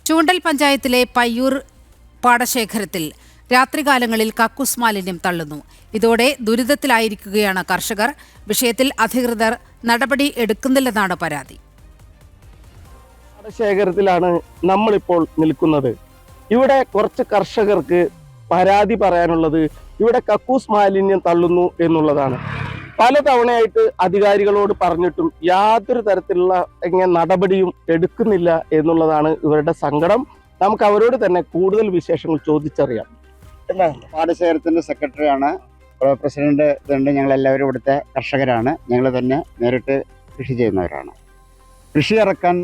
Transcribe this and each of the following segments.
ചൂണ്ടൽ പഞ്ചായത്തിലെ പയ്യൂർ പാടശേഖരത്തിൽ രാത്രികാലങ്ങളിൽ കക്കൂസ് മാലിന്യം തള്ളുന്നു. ഇതോടെ ദുരിതത്തിലായിരിക്കുകയാണ് കർഷകർ. വിഷയത്തിൽ അധികൃതർ നടപടി എടുക്കുന്നില്ലെന്നാണ് പരാതി. പാടശേഖരത്തിലാണ് നമ്മളിപ്പോൾ നിൽക്കുന്നത്. ഇവിടെ കുറച്ച് കർഷകർക്ക് പരാതി പറയാനുള്ളത് ഇവിടെ കക്കൂസ് മാലിന്യം തള്ളുന്നു എന്നുള്ളതാണ്. പലതവണയായിട്ട് അധികാരികളോട് പറഞ്ഞിട്ടും യാതൊരു തരത്തിലുള്ള നടപടിയും എടുക്കുന്നില്ല എന്നുള്ളതാണ് ഇവരുടെ സങ്കടം. നമുക്ക് അവരോട് തന്നെ കൂടുതൽ വിശേഷങ്ങൾ ചോദിച്ചറിയാം. പാടശേഖരത്തിന്റെ സെക്രട്ടറിയാണ്, പ്രസിഡന്റ് ഇതുണ്ട്. ഞങ്ങളെല്ലാവരും ഇവിടുത്തെ കർഷകരാണ്. ഞങ്ങൾ തന്നെ നേരിട്ട് കൃഷി ചെയ്യുന്നവരാണ്. കൃഷി ഇറക്കാൻ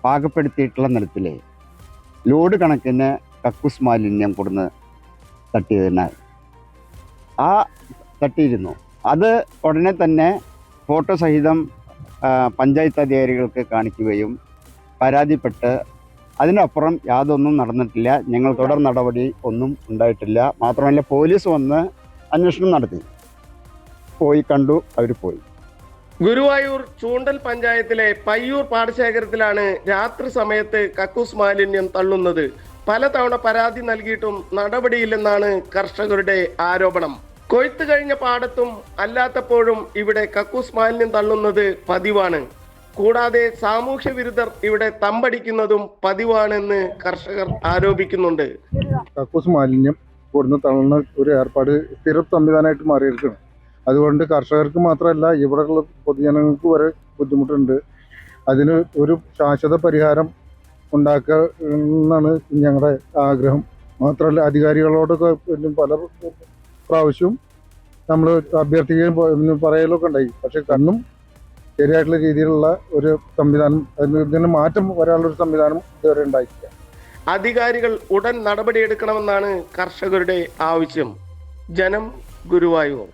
പാകപ്പെടുത്തിയിട്ടുള്ള നിലത്തിലെ ലോഡ് കണക്കിന് കക്കൂസ് മാലിന്യം കൊടുന്ന് തട്ടിയതിനാൽ തട്ടിയിരുന്നു. അത് ഉടനെ തന്നെ ഫോട്ടോ സഹിതം പഞ്ചായത്ത് അധികാരികൾക്ക് കാണിക്കുകയും പരാതിപ്പെട്ട് അതിനപ്പുറം യാതൊന്നും നടന്നിട്ടില്ല. ഞങ്ങൾ തുടർ നടപടി ഒന്നും ഉണ്ടായിട്ടില്ല. മാത്രമല്ല പോലീസ് വന്ന് അന്വേഷണം നടത്തി, പോയി കണ്ടു, അവർ പോയി. ഗുരുവായൂർ ചൂണ്ടൽ പഞ്ചായത്തിലെ പയ്യൂർ പാടശേഖരത്തിലാണ് രാത്രി സമയത്ത് കക്കൂസ് മാലിന്യം തള്ളുന്നത്. പലതവണ പരാതി നൽകിയിട്ടും നടപടിയില്ലെന്നാണ് കർഷകരുടെ ആരോപണം. കൊയ്ത്ത് കഴിഞ്ഞ പാടത്തും അല്ലാത്തപ്പോഴും ഇവിടെ കക്കൂസ് മാലിന്യം തള്ളുന്നത് പതിവാണ്. കൂടാതെ സാമൂഹ്യ വിരുദ്ധർ ഇവിടെ തമ്പടിക്കുന്നതും പതിവാണെന്ന് കർഷകർ ആരോപിക്കുന്നുണ്ട്. കക്കൂസ് മാലിന്യം കൊടുന്ന് തള്ളുന്ന ഒരു ഏർപ്പാട് സ്ഥിര സംവിധാനമായിട്ട് മാറിയിരിക്കണം. അതുകൊണ്ട് കർഷകർക്ക് മാത്രമല്ല ഇവിടെയുള്ള പൊതുജനങ്ങൾക്ക് വരെ ബുദ്ധിമുട്ടുണ്ട്. അതിന് ഒരു ശാശ്വത പരിഹാരം ഉണ്ടാക്കുക എന്നാണ് ഞങ്ങളുടെ ആഗ്രഹം. മാത്രമല്ല അധികാരികളോടൊക്കെ പല പ്രാവശ്യവും നമ്മൾ അഭ്യർത്ഥിക്കുകയും പറയലൊക്കെ ഉണ്ടായി. പക്ഷെ കണ്ണും ശരിയായിട്ടുള്ള രീതിയിലുള്ള ഒരു സംവിധാനം, ഇതിന് മാറ്റം വരാനുള്ളൊരു സംവിധാനം ഇതുവരെ ഉണ്ടായിട്ടില്ല. അധികാരികൾ ഉടൻ നടപടിയെടുക്കണമെന്നാണ് കർഷകരുടെ ആവശ്യം. ജനം, ഗുരുവായൂർ.